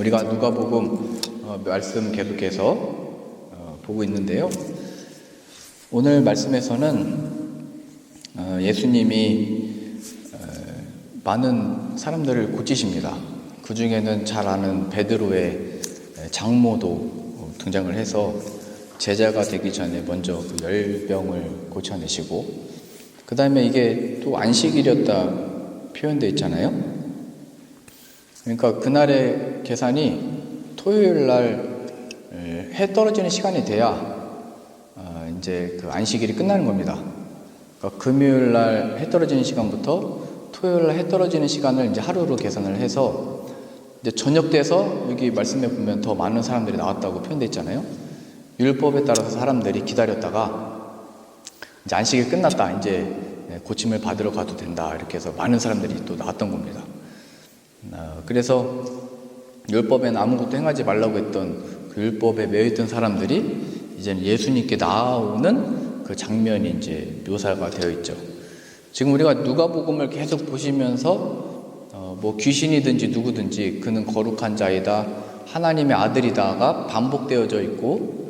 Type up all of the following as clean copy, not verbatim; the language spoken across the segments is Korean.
우리가 누가복음 말씀 계속해서 보고 있는데요. 오늘 말씀에서는 예수님이 많은 사람들을 고치십니다. 그 중에는 잘 아는 베드로의 장모도 등장을 해서 제자가 되기 전에 먼저 그 열병을 고쳐내시고, 그 다음에 이게 또 안식일이었다 표현되어 있잖아요. 그러니까 그날의 계산이 토요일 날 해 떨어지는 시간이 돼야 이제 그 안식일이 끝나는 겁니다. 그러니까 금요일 날 해 떨어지는 시간부터 토요일 날 해 떨어지는 시간을 이제 하루로 계산을 해서 이제 저녁 돼서 여기 말씀에 보면 더 많은 사람들이 나왔다고 표현되어 있잖아요. 율법에 따라서 사람들이 기다렸다가 이제 안식일 끝났다, 이제 고침을 받으러 가도 된다, 이렇게 해서 많은 사람들이 또 나왔던 겁니다. 그래서 율법에는 아무것도 행하지 말라고 했던 그 율법에 매여있던 사람들이 이제는 예수님께 나오는 그 장면이 이제 묘사가 되어 있죠. 지금 우리가 누가복음을 계속 보시면서 뭐 귀신이든지 누구든지 그는 거룩한 자이다, 하나님의 아들이다가 반복되어져 있고,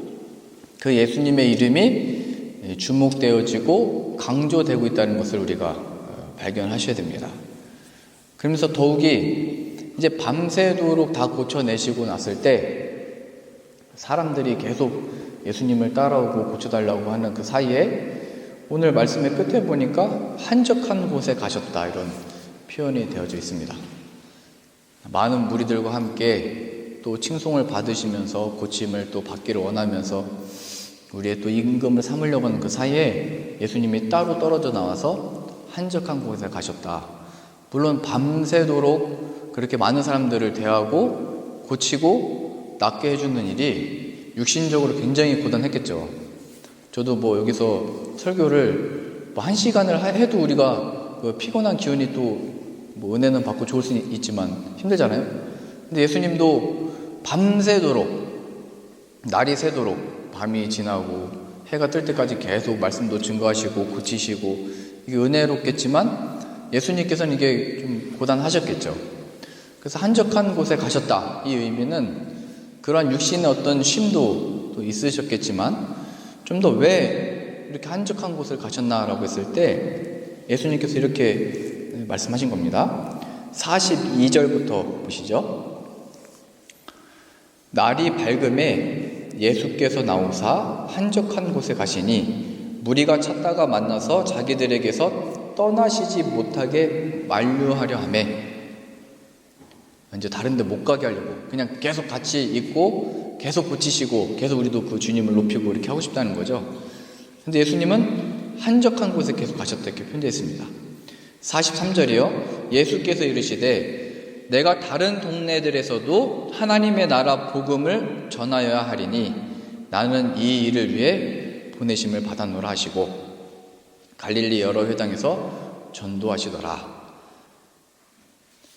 그 예수님의 이름이 주목되어지고 강조되고 있다는 것을 우리가 발견하셔야 됩니다. 그러면서 더욱이 이제 밤새도록 다 고쳐내시고 났을 때 사람들이 계속 예수님을 따라오고 고쳐달라고 하는 그 사이에 오늘 말씀의 끝에 보니까 한적한 곳에 가셨다, 이런 표현이 되어져 있습니다. 많은 무리들과 함께 또 칭송을 받으시면서 고침을 또 받기를 원하면서 우리의 또 임금을 삼으려고 하는 그 사이에 예수님이 따로 떨어져 나와서 한적한 곳에 가셨다. 물론 밤새도록 그렇게 많은 사람들을 대하고 고치고 낫게 해주는 일이 육신적으로 굉장히 고단했겠죠. 저도 뭐 여기서 설교를 뭐 1시간을 해도 우리가 그 피곤한 기운이 또 뭐 은혜는 받고 좋을 수 있지만 힘들잖아요. 근데 예수님도 밤새도록, 날이 새도록, 밤이 지나고 해가 뜰 때까지 계속 말씀도 증거하시고 고치시고, 이게 은혜롭겠지만 예수님께서는 이게 좀 고단하셨겠죠. 그래서 한적한 곳에 가셨다, 이 의미는 그러한 육신의 어떤 쉼도 또 있으셨겠지만 좀 더 왜 이렇게 한적한 곳을 가셨나라고 했을 때 예수님께서 이렇게 말씀하신 겁니다. 42절부터 보시죠. 날이 밝음에 예수께서 나오사 한적한 곳에 가시니 무리가 찾다가 만나서 자기들에게서 떠나시지 못하게 만류하려 하며, 이제 다른 데 못 가게 하려고 그냥 계속 같이 있고 계속 고치시고 계속 우리도 그 주님을 높이고 이렇게 하고 싶다는 거죠. 근데 예수님은 한적한 곳에 계속 가셨다, 이렇게 표현되어 있습니다. 43절이요. 예수께서 이르시되 내가 다른 동네들에서도 하나님의 나라 복음을 전하여야 하리니 나는 이 일을 위해 보내심을 받았노라 하시고 갈릴리 여러 회당에서 전도하시더라.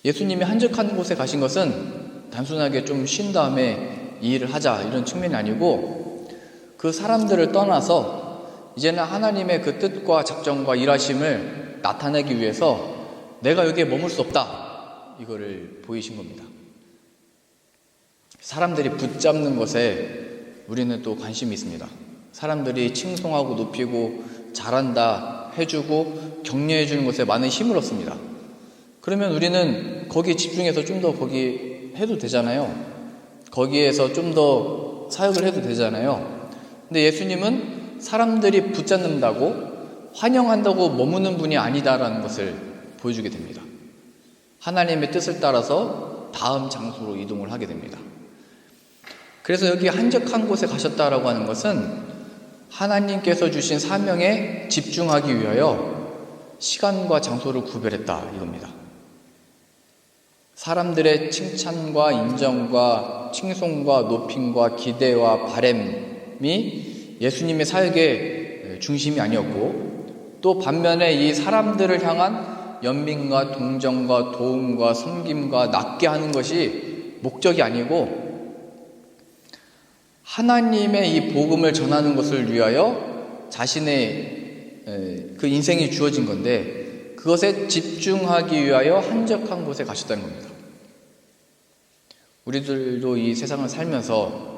예수님이 한적한 곳에 가신 것은 단순하게 좀 쉰 다음에 이 일을 하자, 이런 측면이 아니고 그 사람들을 떠나서 이제는 하나님의 그 뜻과 작정과 일하심을 나타내기 위해서 내가 여기에 머물 수 없다, 이거를 보이신 겁니다. 사람들이 붙잡는 것에 우리는 또 관심이 있습니다. 사람들이 칭송하고 높이고 잘한다 해주고 격려해 주는 것에 많은 힘을 얻습니다. 그러면 우리는 거기에 집중해서 좀 더 거기 해도 되잖아요. 거기에서 좀 더 사역을 해도 되잖아요. 근데 예수님은 사람들이 붙잡는다고 환영한다고 머무는 분이 아니다라는 것을 보여주게 됩니다. 하나님의 뜻을 따라서 다음 장소로 이동을 하게 됩니다. 그래서 여기 한적한 곳에 가셨다라고 하는 것은 하나님께서 주신 사명에 집중하기 위하여 시간과 장소를 구별했다, 이겁니다. 사람들의 칭찬과 인정과 칭송과 높임과 기대와 바램이 예수님의 사역의 중심이 아니었고, 또 반면에 이 사람들을 향한 연민과 동정과 도움과 섬김과 낫게 하는 것이 목적이 아니고 하나님의 이 복음을 전하는 것을 위하여 자신의 그 인생이 주어진 건데 그것에 집중하기 위하여 한적한 곳에 가셨다는 겁니다. 우리들도 이 세상을 살면서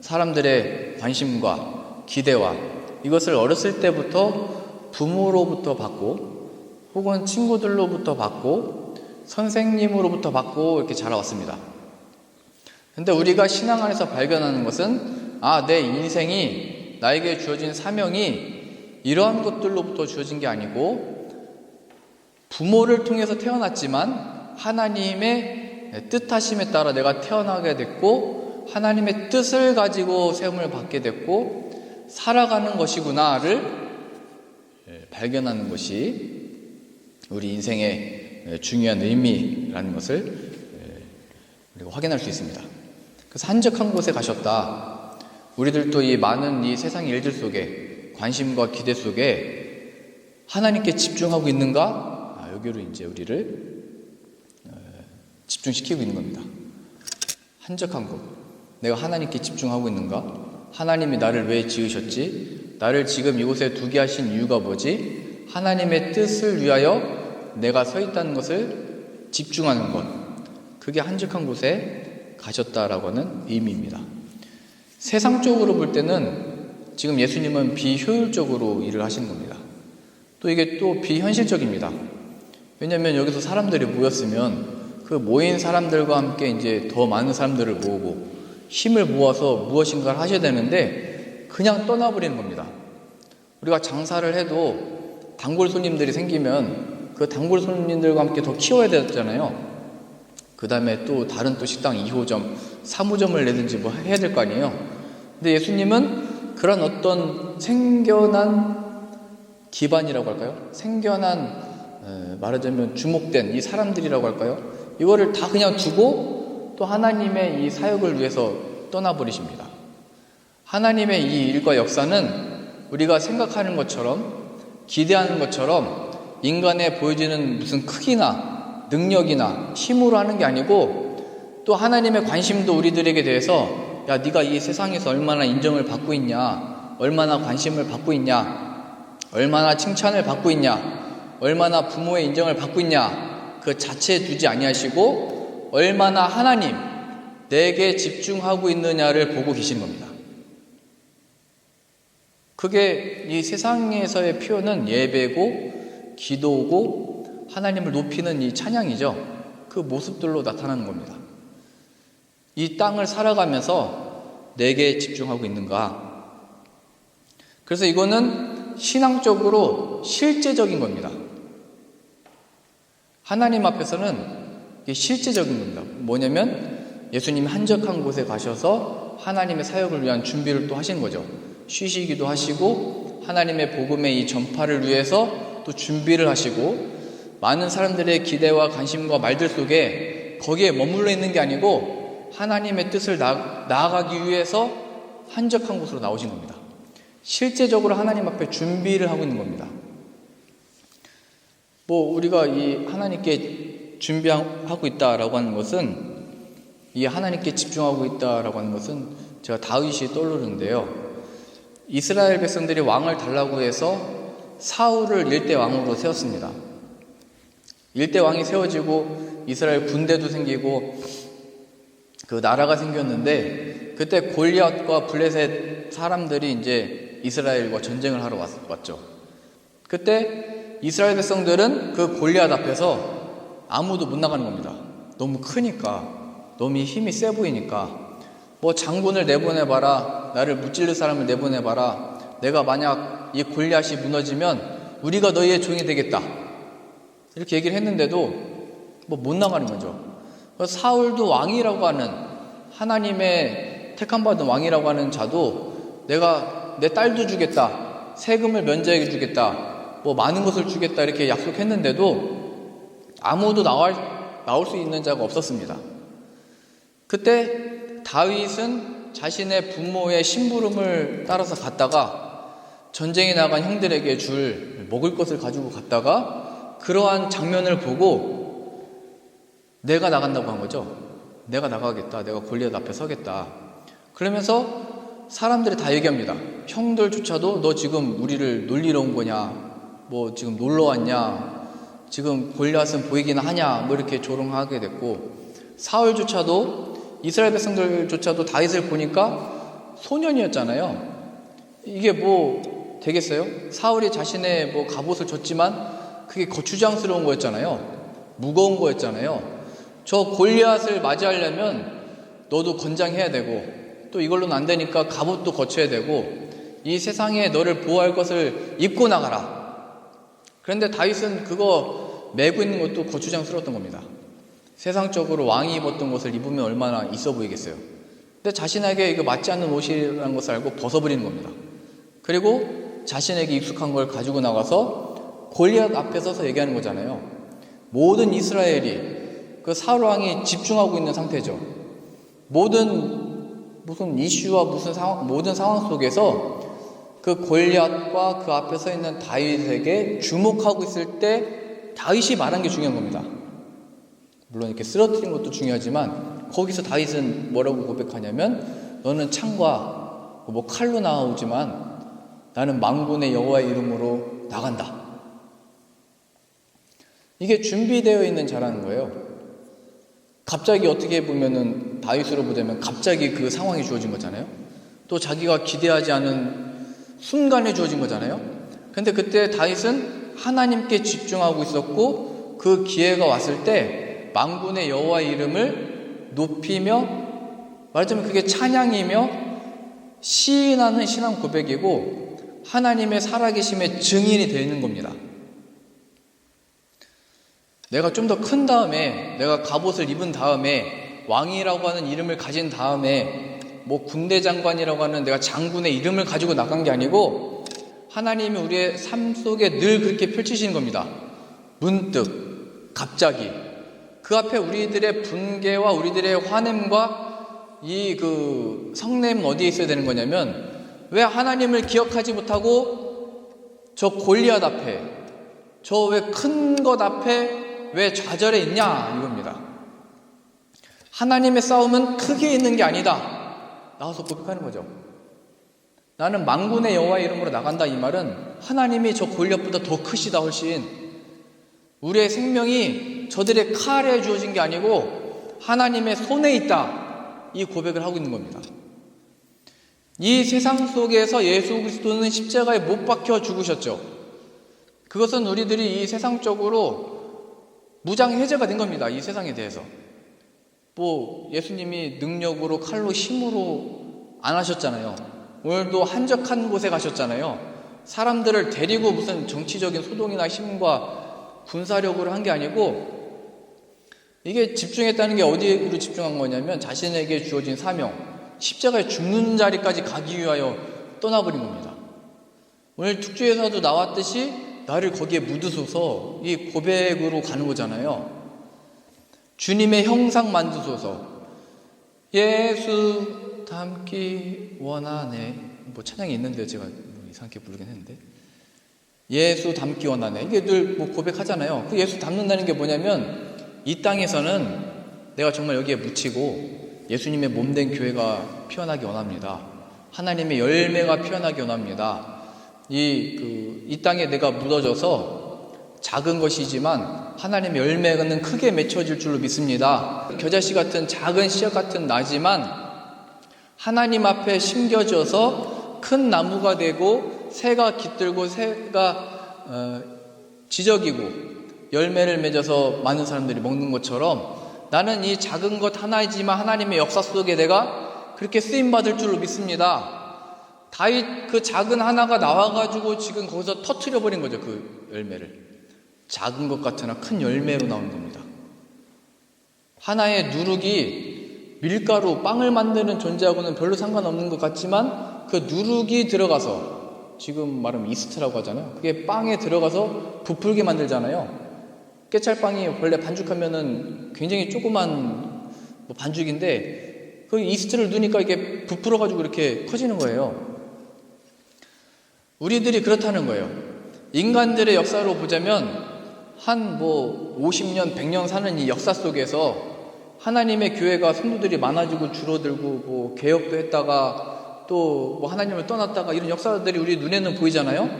사람들의 관심과 기대와 이것을 어렸을 때부터 부모로부터 받고 혹은 친구들로부터 받고 선생님으로부터 받고 이렇게 자라왔습니다. 근데 우리가 신앙 안에서 발견하는 것은 내 인생이 나에게 주어진 사명이 이러한 것들로부터 주어진 게 아니고 부모를 통해서 태어났지만 하나님의 뜻하심에 따라 내가 태어나게 됐고 하나님의 뜻을 가지고 세움을 받게 됐고 살아가는 것이구나를 발견하는 것이 우리 인생의 중요한 의미라는 것을 우리가 확인할 수 있습니다. 그래서 한적한 곳에 가셨다. 우리들도 이 많은 이 세상 일들 속에 관심과 기대 속에 하나님께 집중하고 있는가? 여기로 이제 우리를 집중시키고 있는 겁니다. 한적한 곳. 내가 하나님께 집중하고 있는가? 하나님이 나를 왜 지으셨지? 나를 지금 이곳에 두게 하신 이유가 뭐지? 하나님의 뜻을 위하여 내가 서 있다는 것을 집중하는 것. 그게 한적한 곳에 가셨다라고 하는 의미입니다. 세상적으로 볼 때는 지금 예수님은 비효율적으로 일을 하시는 겁니다. 또 이게 또 비현실적입니다. 왜냐하면 여기서 사람들이 모였으면 그 모인 사람들과 함께 이제 더 많은 사람들을 모으고 힘을 모아서 무엇인가를 하셔야 되는데 그냥 떠나버리는 겁니다. 우리가 장사를 해도 단골 손님들이 생기면 그 단골 손님들과 함께 더 키워야 되잖아요. 그 다음에 또 다른 또 식당 2호점, 3호점을 내든지 뭐 해야 될 거 아니에요. 근데 예수님은 그런 어떤 생겨난 기반이라고 할까요? 생겨난 말하자면 주목된 이 사람들이라고 할까요? 이거를 다 그냥 두고 또 하나님의 이 사역을 위해서 떠나버리십니다. 하나님의 이 일과 역사는 우리가 생각하는 것처럼 기대하는 것처럼 인간에 보여지는 무슨 크기나 능력이나 힘으로 하는 게 아니고 또 하나님의 관심도 우리들에게 대해서 야 네가 이 세상에서 얼마나 인정을 받고 있냐, 얼마나 관심을 받고 있냐, 얼마나 칭찬을 받고 있냐, 얼마나 부모의 인정을 받고 있냐 그 자체에 두지 아니하시고 얼마나 하나님 내게 집중하고 있느냐를 보고 계신 겁니다. 그게 이 세상에서의 표현은 예배고 기도고 하나님을 높이는 이 찬양이죠. 그 모습들로 나타나는 겁니다. 이 땅을 살아가면서 내게 집중하고 있는가? 그래서 이거는 신앙적으로 실제적인 겁니다. 하나님 앞에서는 이게 실제적인 겁니다. 뭐냐면 예수님이 한적한 곳에 가셔서 하나님의 사역을 위한 준비를 또 하신 거죠. 쉬시기도 하시고 하나님의 복음의 이 전파를 위해서 또 준비를 하시고 많은 사람들의 기대와 관심과 말들 속에 거기에 머물러 있는 게 아니고 하나님의 뜻을 나아가기 위해서 한적한 곳으로 나오신 겁니다. 실제적으로 하나님 앞에 준비를 하고 있는 겁니다. 우리가 이 하나님께 준비하고 있다라고 하는 것은 이 하나님께 집중하고 있다라고 하는 것은 제가 다윗이 떠오르는데요. 이스라엘 백성들이 왕을 달라고 해서 사울을 일대 왕으로 세웠습니다. 일대 왕이 세워지고 이스라엘 군대도 생기고 그 나라가 생겼는데 그때 골리앗과 블레셋 사람들이 이제 이스라엘과 전쟁을 하러 왔죠. 그때 이스라엘 백성들은 그 골리앗 앞에서 아무도 못 나가는 겁니다. 너무 크니까, 너무 힘이 세 보이니까. 장군을 내보내봐라, 나를 무찔릴 사람을 내보내봐라, 내가 만약 이 골리앗이 무너지면 우리가 너희의 종이 되겠다, 이렇게 얘기를 했는데도 못 나가는 거죠. 사울도 왕이라고 하는, 하나님의 택함받은 왕이라고 하는 자도 내가 내 딸도 주겠다, 세금을 면제해 주겠다, 많은 것을 주겠다 이렇게 약속했는데도 아무도 나올 수 있는 자가 없었습니다. 그때 다윗은 자신의 부모의 심부름을 따라서 갔다가 전쟁에 나간 형들에게 줄 먹을 것을 가지고 갔다가 그러한 장면을 보고 내가 나간다고 한 거죠. 내가 나가겠다. 내가 골리앗 앞에 서겠다. 그러면서 사람들이 다 얘기합니다. 형들조차도 너 지금 우리를 놀리러 온 거냐? 지금 놀러 왔냐? 지금 골리앗은 보이기나 하냐? 이렇게 조롱하게 됐고 사울조차도, 이스라엘 백성들조차도 다윗을 보니까 소년이었잖아요. 이게 뭐 되겠어요? 사울이 자신의 뭐 갑옷을 줬지만 그게 거추장스러운 거였잖아요. 무거운 거였잖아요. 저 골리앗을 맞이하려면 너도 건장해야 되고, 또 이걸로는 안 되니까 갑옷도 거쳐야 되고, 이 세상에 너를 보호할 것을 입고 나가라. 그런데 다윗은 그거 메고 있는 것도 거추장스러웠던 겁니다. 세상적으로 왕이 입었던 것을 입으면 얼마나 있어 보이겠어요. 근데 자신에게 이거 맞지 않는 옷이라는 것을 알고 벗어버리는 겁니다. 그리고 자신에게 익숙한 걸 가지고 나가서 골리앗 앞에 서서 얘기하는 거잖아요. 모든 이스라엘이 그 사울 왕이 집중하고 있는 상태죠. 무슨 이슈와 모든 상황 속에서 그 골리앗과 그 앞에 서 있는 다윗에게 주목하고 있을 때 다윗이 말한 게 중요한 겁니다. 물론 이렇게 쓰러뜨린 것도 중요하지만 거기서 다윗은 뭐라고 고백하냐면, 너는 창과 뭐 칼로 나오지만 나는 만군의 여호와의 이름으로 나간다. 이게 준비되어 있는 자라는 거예요. 갑자기 어떻게 보면은 다윗으로 보자면 갑자기 그 상황이 주어진 거잖아요. 또 자기가 기대하지 않은 순간에 주어진 거잖아요. 근데 그때 다윗은 하나님께 집중하고 있었고, 그 기회가 왔을 때 만군의 여호와의 이름을 높이며, 말하자면 그게 찬양이며 시인하는 신앙 고백이고 하나님의 살아계심의 증인이 되는 겁니다. 내가 좀 더 큰 다음에, 내가 갑옷을 입은 다음에, 왕이라고 하는 이름을 가진 다음에, 뭐 군대 장관이라고 하는 내가 장군의 이름을 가지고 나간 게 아니고, 하나님이 우리의 삶 속에 늘 그렇게 펼치시는 겁니다. 문득, 갑자기. 그 앞에 우리들의 분개와 우리들의 화냄과 이 그 성냄은 어디에 있어야 되는 거냐면, 왜 하나님을 기억하지 못하고 저 골리앗 앞에, 저 왜 큰 것 앞에 왜 좌절해 있냐, 이겁니다. 하나님의 싸움은 크게 있는 게 아니다, 나와서 고백하는 거죠. 나는 만군의 여호와의 이름으로 나간다, 이 말은 하나님이 저 골리앗보다 더 크시다, 훨씬. 우리의 생명이 저들의 칼에 주어진 게 아니고 하나님의 손에 있다, 이 고백을 하고 있는 겁니다. 이 세상 속에서 예수 그리스도는 십자가에 못 박혀 죽으셨죠. 그것은 우리들이 이 세상적으로 무장해제가 된 겁니다. 이 세상에 대해서. 뭐 예수님이 능력으로, 칼로, 힘으로 안 하셨잖아요. 오늘도 한적한 곳에 가셨잖아요. 사람들을 데리고 무슨 정치적인 소동이나 힘과 군사력으로 한 게 아니고, 이게 집중했다는 게 어디로 집중한 거냐면 자신에게 주어진 사명, 십자가에 죽는 자리까지 가기 위하여 떠나버린 겁니다. 오늘 특주에서도 나왔듯이 나를 거기에 묻으소서, 이 고백으로 가는 거잖아요. 주님의 형상 만드소서. 예수 닮기 원하네. 뭐 찬양이 있는데 제가 이상하게 부르긴 했는데, 예수 닮기 원하네, 이게 늘 뭐 고백하잖아요. 그 예수 닮는다는 게 뭐냐면, 이 땅에서는 내가 정말 여기에 묻히고 예수님의 몸된 교회가 피어나기 원합니다. 하나님의 열매가 피어나기 원합니다. 이 땅에 내가 묻어져서 작은 것이지만 하나님의 열매는 크게 맺혀질 줄로 믿습니다. 겨자씨 같은 작은 씨앗 같은 나지만 하나님 앞에 심겨져서 큰 나무가 되고 새가 깃들고 새가 지저귀고 열매를 맺어서 많은 사람들이 먹는 것처럼, 나는 이 작은 것 하나이지만 하나님의 역사 속에 내가 그렇게 쓰임받을 줄로 믿습니다. 다윗 그 작은 하나가 나와가지고 지금 거기서 터트려버린 거죠. 그 열매를. 작은 것 같으나 큰 열매로 나오는 겁니다. 하나의 누룩이 밀가루, 빵을 만드는 존재하고는 별로 상관없는 것 같지만 그 누룩이 들어가서, 지금 말하면 이스트라고 하잖아요. 그게 빵에 들어가서 부풀게 만들잖아요. 깨찰빵이 원래 반죽하면은 굉장히 조그만 반죽인데 그 이스트를 넣으니까 이게 부풀어가지고 이렇게 커지는 거예요. 우리들이 그렇다는 거예요. 인간들의 역사로 보자면 한 50년, 100년 사는 이 역사 속에서 하나님의 교회가 성도들이 많아지고 줄어들고 개혁도 했다가 또 하나님을 떠났다가 이런 역사들이 우리 눈에는 보이잖아요.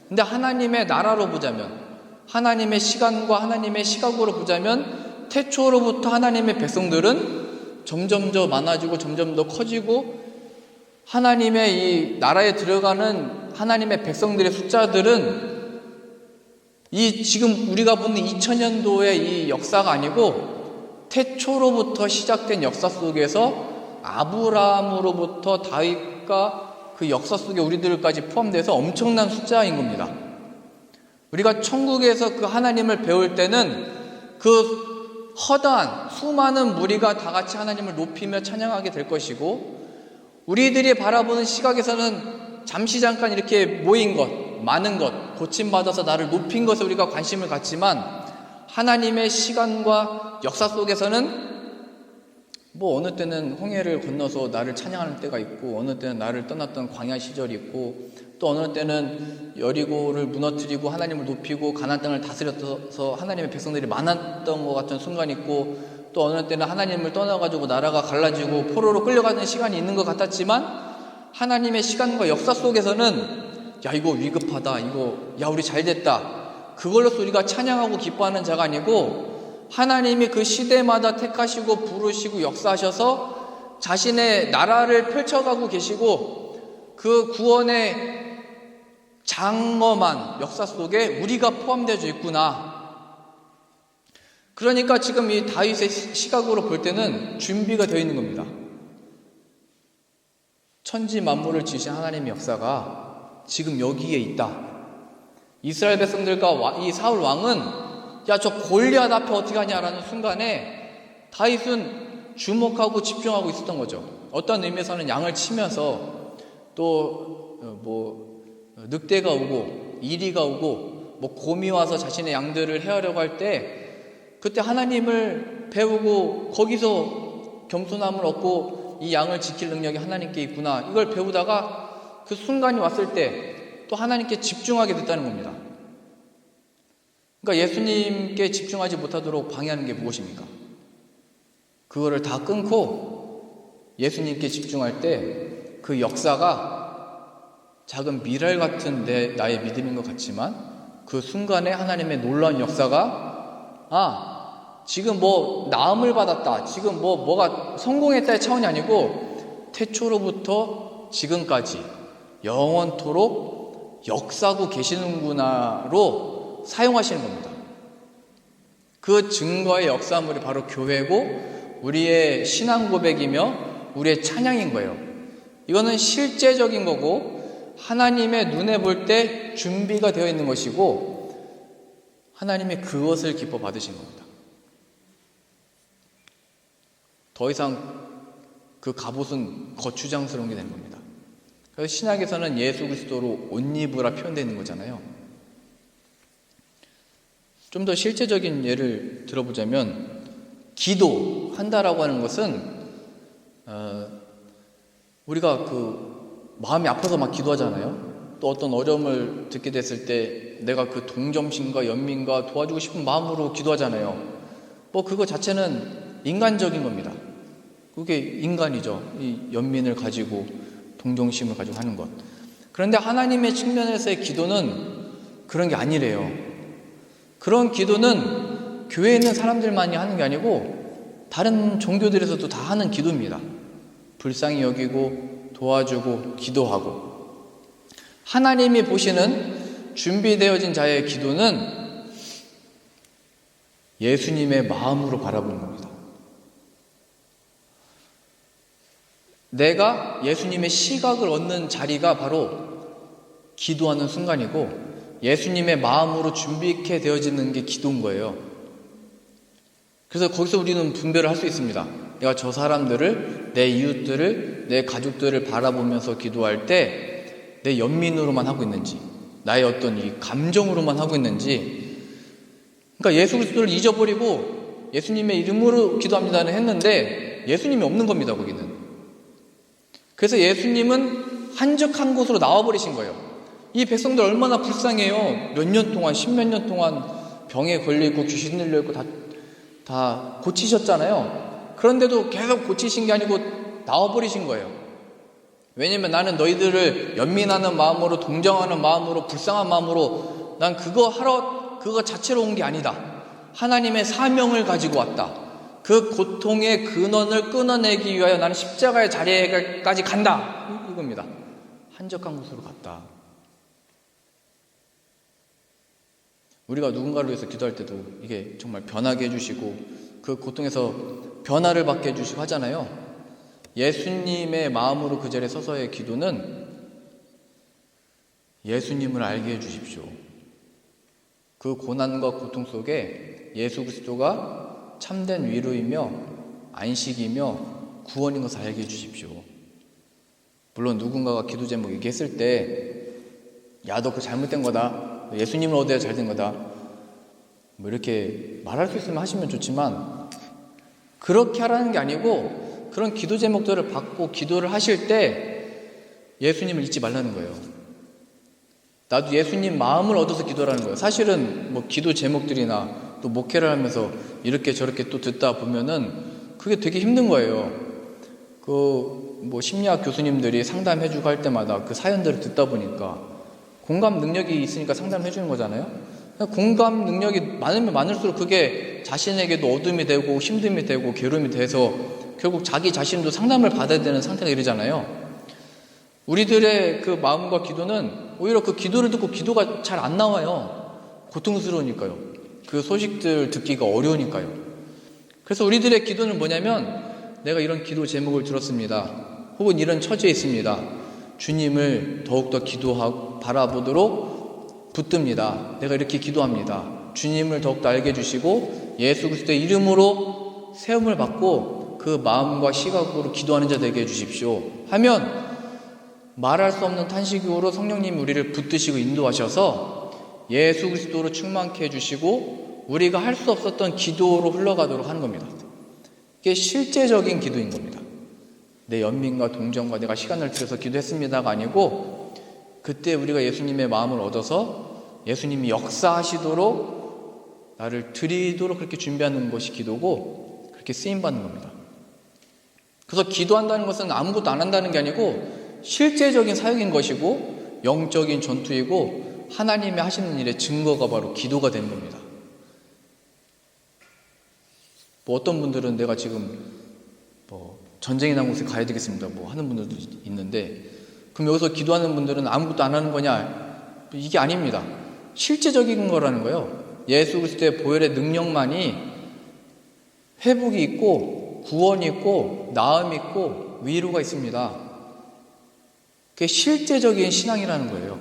근데 하나님의 나라로 보자면, 하나님의 시간과 하나님의 시각으로 보자면 태초로부터 하나님의 백성들은 점점 더 많아지고 점점 더 커지고, 하나님의 이 나라에 들어가는 하나님의 백성들의 숫자들은 이 지금 우리가 보는 2000년도의 이 역사가 아니고 태초로부터 시작된 역사 속에서 아브라함으로부터 다윗과 그 역사 속에 우리들까지 포함돼서 엄청난 숫자인 겁니다. 우리가 천국에서 그 하나님을 배울 때는 그 허다한 수많은 무리가 다 같이 하나님을 높이며 찬양하게 될 것이고, 우리들이 바라보는 시각에서는 잠시 잠깐 이렇게 모인 것, 많은 것, 고침받아서 나를 높인 것에 우리가 관심을 갖지만, 하나님의 시간과 역사 속에서는 뭐 어느 때는 홍해를 건너서 나를 찬양하는 때가 있고, 어느 때는 나를 떠났던 광야 시절이 있고, 또 어느 때는 여리고를 무너뜨리고 하나님을 높이고 가나안 땅을 다스려서 하나님의 백성들이 많았던 것 같은 순간이 있고, 또 어느 때는 하나님을 떠나가지고 나라가 갈라지고 포로로 끌려가는 시간이 있는 것 같았지만, 하나님의 시간과 역사 속에서는 야 이거 위급하다, 이거 야 우리 잘됐다, 그걸로서 우리가 찬양하고 기뻐하는 자가 아니고, 하나님이 그 시대마다 택하시고 부르시고 역사하셔서 자신의 나라를 펼쳐가고 계시고, 그 구원의 장엄한 역사 속에 우리가 포함되어 있구나. 그러니까 지금 이 다윗의 시각으로 볼 때는 준비가 되어 있는 겁니다. 천지 만물을 지으신 하나님의 역사가 지금 여기에 있다. 이스라엘 백성들과 이 사울 왕은 야 저 골리앗 앞에 어떻게 하냐라는 순간에 다윗은 주목하고 집중하고 있었던 거죠. 어떤 의미에서는 양을 치면서 또 늑대가 오고 이리가 오고 뭐 곰이 와서 자신의 양들을 해하려고 할 때, 그때 하나님을 배우고 거기서 겸손함을 얻고 이 양을 지킬 능력이 하나님께 있구나, 이걸 배우다가 그 순간이 왔을 때 또 하나님께 집중하게 됐다는 겁니다. 그러니까 예수님께 집중하지 못하도록 방해하는 게 무엇입니까? 그거를 다 끊고 예수님께 집중할 때 그 역사가 작은 미랄 같은 나의 믿음인 것 같지만, 그 순간에 하나님의 놀라운 역사가 지금 뭐 나음을 받았다, 지금 뭐가 성공했다의 차원이 아니고 태초로부터 지금까지 영원토록 역사하고 계시는구나로 사용하시는 겁니다. 그 증거의 역사물이 바로 교회고 우리의 신앙 고백이며 우리의 찬양인 거예요. 이거는 실제적인 거고 하나님의 눈에 볼 때 준비가 되어 있는 것이고, 하나님이 그것을 기뻐 받으신 겁니다. 더 이상 그 갑옷은 거추장스러운 게 되는 겁니다. 그래서 신약에서는 예수 그리스도로 옷 입으라 표현되어 있는 거잖아요. 좀 더 실제적인 예를 들어보자면, 기도한다라고 하는 것은 우리가 그 마음이 아파서 막 기도하잖아요. 또 어떤 어려움을 듣게 됐을 때 내가 그 동정심과 연민과 도와주고 싶은 마음으로 기도하잖아요. 뭐 그거 자체는 인간적인 겁니다. 그게 인간이죠. 이 연민을 가지고 동정심을 가지고 하는 것. 그런데 하나님의 측면에서의 기도는 그런 게 아니래요. 그런 기도는 교회에 있는 사람들만이 하는 게 아니고 다른 종교들에서도 다 하는 기도입니다. 불쌍히 여기고 도와주고 기도하고. 하나님이 보시는 준비되어진 자의 기도는 예수님의 마음으로 바라보는 겁니다. 내가 예수님의 시각을 얻는 자리가 바로 기도하는 순간이고, 예수님의 마음으로 준비케 되어지는 게 기도인 거예요. 그래서 거기서 우리는 분별을 할 수 있습니다. 내가 저 사람들을, 내 이웃들을, 내 가족들을 바라보면서 기도할 때 내 연민으로만 하고 있는지, 나의 어떤 이 감정으로만 하고 있는지. 그러니까 예수 그리스도를 잊어버리고 예수님의 이름으로 기도합니다는 했는데 예수님이 없는 겁니다, 거기는. 그래서 예수님은 한적한 곳으로 나와버리신 거예요. 이 백성들 얼마나 불쌍해요. 몇 년 동안, 십몇 년 동안 병에 걸려있고 귀신 들려있고 다 고치셨잖아요. 그런데도 계속 고치신 게 아니고 나와버리신 거예요. 왜냐면 나는 너희들을 연민하는 마음으로, 동정하는 마음으로, 불쌍한 마음으로 난 그거 자체로 온 게 아니다. 하나님의 사명을 가지고 왔다. 그 고통의 근원을 끊어내기 위하여 나는 십자가의 자리에까지 간다. 이겁니다. 한적한 곳으로 갔다. 우리가 누군가를 위해서 기도할 때도 이게 정말 변하게 해주시고 그 고통에서 변화를 받게 해주시고 하잖아요. 예수님의 마음으로 그 자리에 서서의 기도는 예수님을 알게 해주십시오. 그 고난과 고통 속에 예수 그리스도가 참된 위로이며 안식이며 구원인 것을 알게 해주십시오. 물론 누군가가 기도 제목 얘기했을 때 야, 너 그거 잘못된 거다. 예수님을 얻어야 잘된 거다. 뭐 이렇게 말할 수 있으면 하시면 좋지만 그렇게 하라는 게 아니고 그런 기도 제목들을 받고 기도를 하실 때 예수님을 잊지 말라는 거예요. 나도 예수님 마음을 얻어서 기도하라는 거예요. 사실은 뭐 기도 제목들이나 또 목회를 하면서 이렇게 저렇게 또 듣다 보면은 그게 되게 힘든 거예요. 그 뭐 심리학 교수님들이 상담해주고 할 때마다 그 사연들을 듣다 보니까 공감 능력이 있으니까 상담을 해주는 거잖아요. 공감 능력이 많으면 많을수록 그게 자신에게도 어둠이 되고 힘듦이 되고 괴로움이 돼서 결국 자기 자신도 상담을 받아야 되는 상태가 이르잖아요. 우리들의 그 마음과 기도는 오히려 그 기도를 듣고 기도가 잘 안 나와요. 고통스러우니까요. 그 소식들 듣기가 어려우니까요. 그래서 우리들의 기도는 뭐냐면 내가 이런 기도 제목을 들었습니다. 혹은 이런 처지에 있습니다. 주님을 더욱더 기도하고 바라보도록 붙듭니다. 내가 이렇게 기도합니다. 주님을 더욱더 알게 해주시고 예수 그리스도의 이름으로 세움을 받고 그 마음과 시각으로 기도하는 자 되게 해주십시오. 하면 말할 수 없는 탄식으로 성령님이 우리를 붙드시고 인도하셔서 예수 그리스도로 충만케 해주시고 우리가 할 수 없었던 기도로 흘러가도록 하는 겁니다. 이게 실제적인 기도인 겁니다. 내 연민과 동정과 내가 시간을 들여서 기도했습니다가 아니고 그때 우리가 예수님의 마음을 얻어서 예수님이 역사하시도록 나를 드리도록 그렇게 준비하는 것이 기도고 그렇게 쓰임받는 겁니다. 그래서 기도한다는 것은 아무것도 안 한다는 게 아니고 실제적인 사역인 것이고 영적인 전투이고 하나님이 하시는 일의 증거가 바로 기도가 되는 겁니다. 뭐 어떤 분들은 내가 지금 뭐 전쟁이 난 곳에 가야 되겠습니다 뭐 하는 분들도 있는데 그럼 여기서 기도하는 분들은 아무것도 안 하는 거냐? 이게 아닙니다. 실제적인 거라는 거예요. 예수 그리스도의 보혈의 능력만이 회복이 있고 구원이 있고 나음이 있고 위로가 있습니다. 그게 실제적인 신앙이라는 거예요.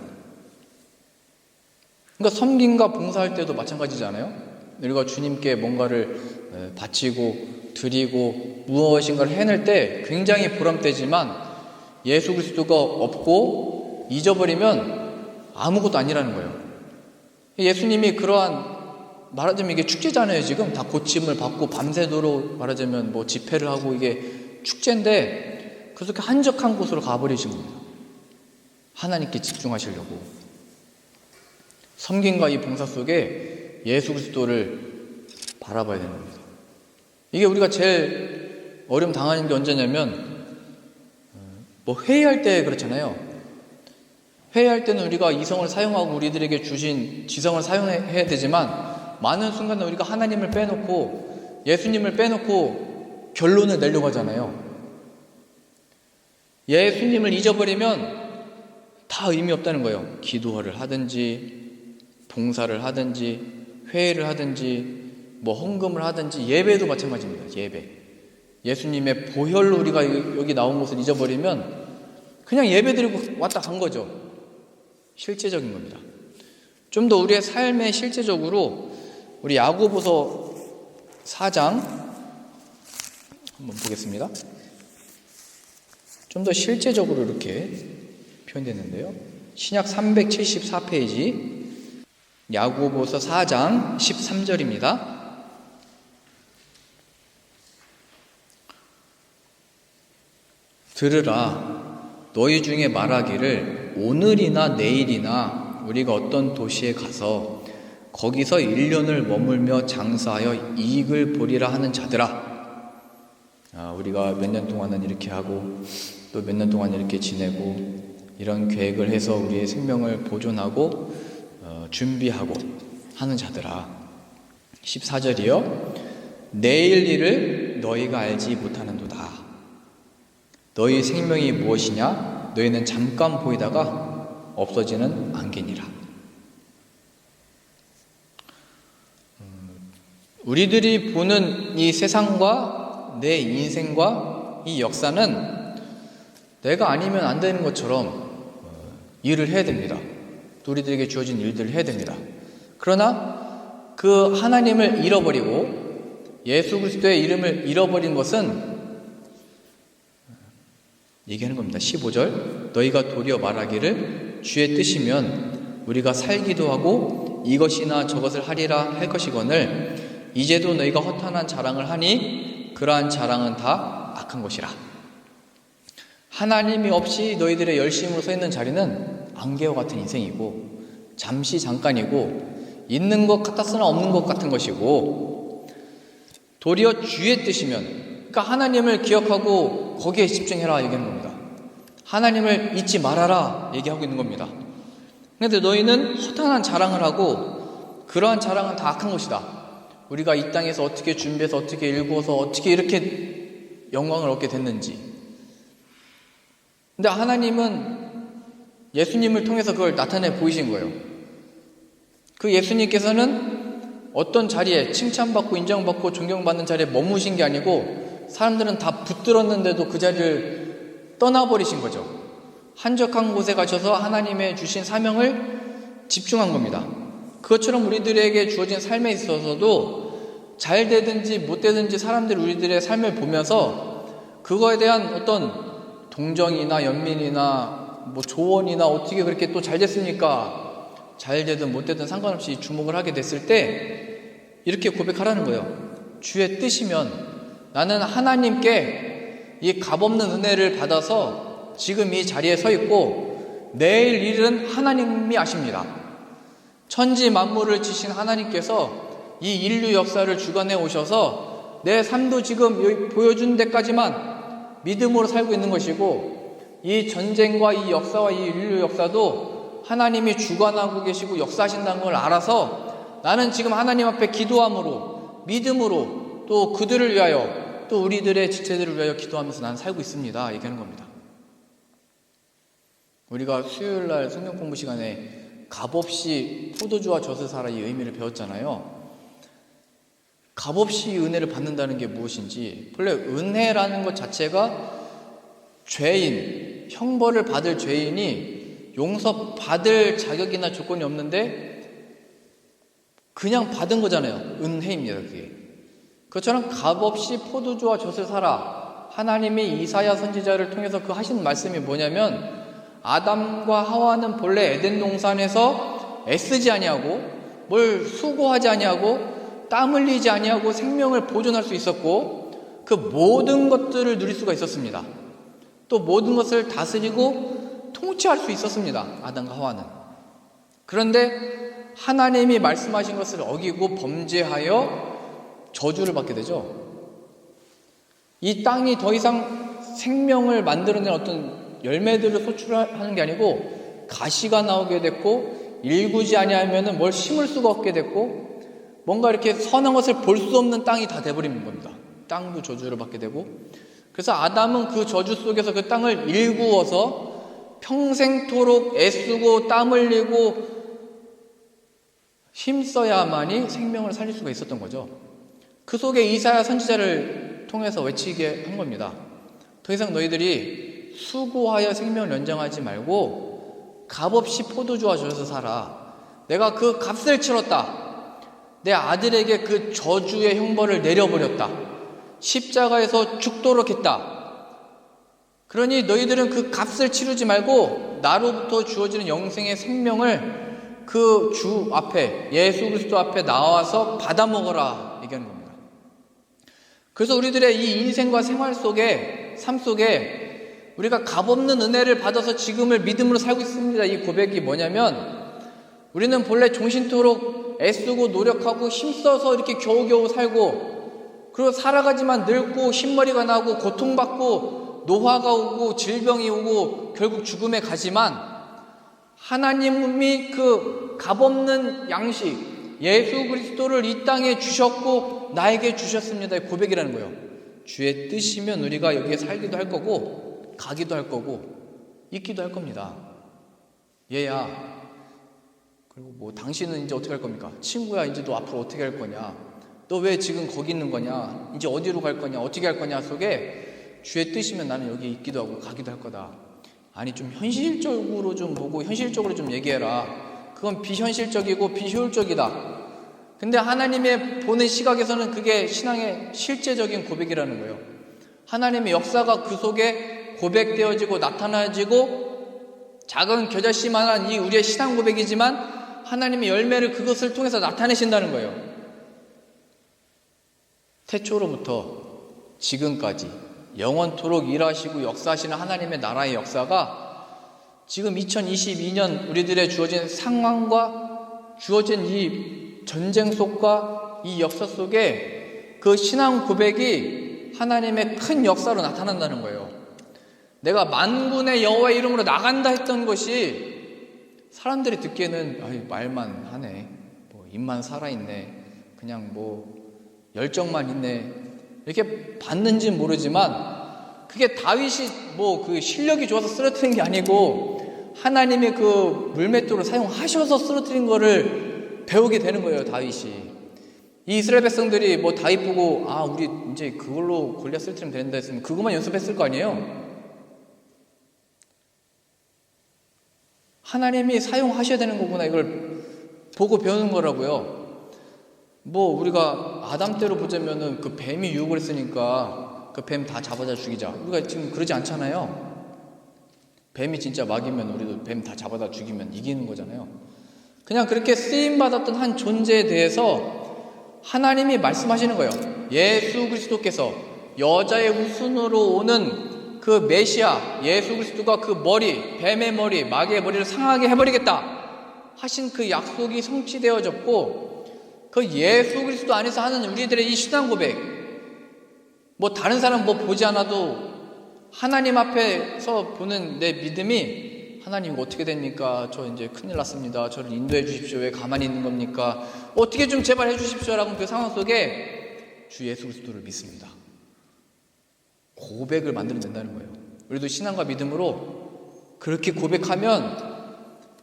그러니까 섬김과 봉사할 때도 마찬가지잖아요. 우리가 주님께 뭔가를 바치고 드리고 무엇인가를 해낼 때 굉장히 보람되지만 예수 그리스도가 없고 잊어버리면 아무것도 아니라는 거예요. 예수님이 그러한 말하자면 이게 축제잖아요. 지금 다 고침을 받고 밤새도록 말하자면 뭐 집회를 하고 이게 축제인데 그렇게 한적한 곳으로 가버리신 겁니다. 하나님께 집중하시려고. 섬김과 이 봉사 속에 예수 그리스도를 바라봐야 되는 겁니다. 이게 우리가 제일 어려움 당하는 게 언제냐면 뭐 회의할 때 그렇잖아요. 회의할 때는 우리가 이성을 사용하고 우리들에게 주신 지성을 사용해야 되지만 많은 순간에 우리가 하나님을 빼놓고 예수님을 빼놓고 결론을 내려고 하잖아요. 예수님을 잊어버리면 다 의미 없다는 거예요. 기도를 하든지 봉사를 하든지 회의를 하든지 뭐 헌금을 하든지 예배도 마찬가지입니다. 예배. 예수님의 보혈로 우리가 여기 나온 것을 잊어버리면 그냥 예배 드리고 왔다 간 거죠. 실제적인 겁니다. 좀 더 우리의 삶에 실제적으로 우리 야고보서 4장 한번 보겠습니다. 좀 더 실제적으로 이렇게 표현됐는데요. 신약 374페이지 야고보서 4장 13절입니다. 들으라 너희 중에 말하기를 오늘이나 내일이나 우리가 어떤 도시에 가서 거기서 1년을 머물며 장사하여 이익을 보리라 하는 자들아. 우리가 몇 년 동안은 이렇게 하고 또 몇 년 동안 이렇게 지내고 이런 계획을 해서 우리의 생명을 보존하고 준비하고 하는 자들아. 14절이요. 내일 일을 너희가 알지 못하는도다. 너희 생명이 무엇이냐? 너희는 잠깐 보이다가 없어지는 안개니라. 우리들이 보는 이 세상과 내 인생과 이 역사는 내가 아니면 안 되는 것처럼 일을 해야 됩니다. 또 우리들에게 주어진 일들을 해야 됩니다. 그러나 그 하나님을 잃어버리고 예수 그리스도의 이름을 잃어버린 것은 얘기하는 겁니다. 15절 너희가 도리어 말하기를 주의 뜻이면 우리가 살기도 하고 이것이나 저것을 하리라 할 것이거늘 이제도 너희가 허탄한 자랑을 하니 그러한 자랑은 다 악한 것이라. 하나님이 없이 너희들의 열심으로 서 있는 자리는 안개와 같은 인생이고 잠시 잠깐이고 있는 것 같았으나 없는 것 같은 것이고 도리어 주의 뜻이면 그러니까 하나님을 기억하고 거기에 집중해라 얘기하는 겁니다. 하나님을 잊지 말아라 얘기하고 있는 겁니다. 그런데 너희는 허탄한 자랑을 하고 그러한 자랑은 다 악한 것이다. 우리가 이 땅에서 어떻게 준비해서 어떻게 일구어서 어떻게 이렇게 영광을 얻게 됐는지. 근데 하나님은 예수님을 통해서 그걸 나타내 보이신 거예요. 그 예수님께서는 어떤 자리에 칭찬받고 인정받고 존경받는 자리에 머무신 게 아니고 사람들은 다 붙들었는데도 그 자리를 떠나버리신 거죠. 한적한 곳에 가셔서 하나님의 주신 사명을 집중한 겁니다. 그것처럼 우리들에게 주어진 삶에 있어서도 잘 되든지 못 되든지 사람들이 우리들의 삶을 보면서 그거에 대한 어떤 동정이나 연민이나 뭐 조언이나 어떻게 그렇게 또 잘 됐습니까? 잘 되든 못 되든 상관없이 주목을 하게 됐을 때 이렇게 고백하라는 거예요. 주의 뜻이면 나는 하나님께 이 값없는 은혜를 받아서 지금 이 자리에 서 있고 내일 일은 하나님이 아십니다. 천지 만물을 지신 하나님께서 이 인류 역사를 주관해 오셔서 내 삶도 지금 보여준 데까지만 믿음으로 살고 있는 것이고 이 전쟁과 이 역사와 이 인류 역사도 하나님이 주관하고 계시고 역사하신다는 걸 알아서 나는 지금 하나님 앞에 기도함으로 믿음으로 또 그들을 위하여 또 우리들의 지체들을 위하여 기도하면서 나는 살고 있습니다 얘기하는 겁니다. 우리가 수요일날 성경 공부 시간에 값없이 포도주와 젖을 사라 이 의미를 배웠잖아요. 값없이 은혜를 받는다는 게 무엇인지, 본래 은혜라는 것 자체가 죄인, 형벌을 받을 죄인이 용서받을 자격이나 조건이 없는데 그냥 받은 거잖아요. 은혜입니다. 그게. 그것처럼 값없이 포도주와 젖을 사라, 하나님이 이사야 선지자를 통해서 그 하신 말씀이 뭐냐면 아담과 하와는 본래 에덴 동산에서 애쓰지 아니하고 뭘 수고하지 아니하고 땀 흘리지 아니하고 생명을 보존할 수 있었고 그 모든 것들을 누릴 수가 있었습니다. 또 모든 것을 다스리고 통치할 수 있었습니다. 아담과 하와는. 그런데 하나님이 말씀하신 것을 어기고 범죄하여 저주를 받게 되죠. 이 땅이 더 이상 생명을 만들어낸 어떤 열매들을 소출하는 게 아니고 가시가 나오게 됐고 일구지 아니하면 뭘 심을 수가 없게 됐고 뭔가 이렇게 선한 것을 볼 수 없는 땅이 다 돼버린 겁니다. 땅도 저주를 받게 되고 그래서 아담은 그 저주 속에서 그 땅을 일구어서 평생토록 애쓰고 땀 흘리고 힘써야만이 생명을 살릴 수가 있었던 거죠. 그 속에 이사야 선지자를 통해서 외치게 한 겁니다. 더 이상 너희들이 수고하여 생명을 연장하지 말고 값없이 포도주와 젖을 사라. 내가 그 값을 치렀다. 내 아들에게 그 저주의 형벌을 내려버렸다. 십자가에서 죽도록 했다. 그러니 너희들은 그 값을 치르지 말고 나로부터 주어지는 영생의 생명을 그 주 앞에 예수 그리스도 앞에 나와서 받아먹어라 얘기하는 겁니다. 그래서 우리들의 이 인생과 생활 속에 삶 속에 우리가 값없는 은혜를 받아서 지금을 믿음으로 살고 있습니다. 이 고백이 뭐냐면 우리는 본래 종신토록 애쓰고 노력하고 힘써서 이렇게 겨우겨우 살고 그리고 살아가지만 늙고 흰머리가 나고 고통받고 노화가 오고 질병이 오고 결국 죽음에 가지만 하나님이 그 값없는 양식 예수 그리스도를 이 땅에 주셨고 나에게 주셨습니다의 고백이라는 거예요. 주의 뜻이면 우리가 여기에 살기도 할 거고 가기도 할 거고 있기도 할 겁니다. 얘야, 그리고 뭐 당신은 이제 어떻게 할 겁니까? 친구야, 이제 너 앞으로 어떻게 할 거냐? 너 왜 지금 거기 있는 거냐? 이제 어디로 갈 거냐? 어떻게 할 거냐? 속에 주의 뜻이면 나는 여기 있기도 하고 가기도 할 거다. 아니, 좀 현실적으로 좀 보고 현실적으로 좀 얘기해라. 그건 비현실적이고 비효율적이다. 근데 하나님의 보는 시각에서는 그게 신앙의 실제적인 고백이라는 거예요. 하나님의 역사가 그 속에 고백되어지고 나타나지고 작은 겨자씨만한 이 우리의 신앙 고백이지만 하나님의 열매를 그것을 통해서 나타내신다는 거예요. 태초로부터 지금까지 영원토록 일하시고 역사하시는 하나님의 나라의 역사가 지금 2022년 우리들의 주어진 상황과 주어진 이 전쟁 속과 이 역사 속에 그 신앙 고백이 하나님의 큰 역사로 나타난다는 거예요. 내가 만군의 여호와의 이름으로 나간다 했던 것이 사람들이 듣기에는 말만 하네, 뭐 입만 살아있네, 그냥 뭐 열정만 있네, 이렇게 봤는지는 모르지만 그게 다윗이 뭐 그 실력이 좋아서 쓰러뜨린 게 아니고 하나님의 그 물맷돌을 사용하셔서 쓰러뜨린 거를 배우게 되는 거예요. 다윗이 이 이스라엘 백성들이 뭐 다윗 보고 우리 이제 그걸로 골리앗 쓰러뜨리면 된다 했으면 그것만 연습했을 거 아니에요. 하나님이 사용하셔야 되는 거구나, 이걸 보고 배우는 거라고요. 뭐 우리가 아담 때로 보자면은 그 뱀이 유혹을 했으니까 그 뱀 다 잡아다 죽이자, 우리가 지금 그러지 않잖아요. 뱀이 진짜 막이면 우리도 뱀 다 잡아다 죽이면 이기는 거잖아요. 그냥 그렇게 쓰임받았던 한 존재에 대해서 하나님이 말씀하시는 거예요. 예수 그리스도께서 여자의 후손으로 오는 그 메시아 예수 그리스도가 그 머리, 뱀의 머리, 마귀의 머리를 상하게 해버리겠다 하신 그 약속이 성취되어졌고, 그 예수 그리스도 안에서 하는 우리들의 이 신앙 고백, 뭐 다른 사람 뭐 보지 않아도 하나님 앞에서 보는 내 믿음이, 하나님 이거 어떻게 됩니까? 저 이제 큰일 났습니다. 저를 인도해 주십시오. 왜 가만히 있는 겁니까? 어떻게 좀 제발 해 주십시오 라고 그 상황 속에 주 예수 그리스도를 믿습니다. 고백을 만들어낸다는 거예요. 우리도 신앙과 믿음으로 그렇게 고백하면,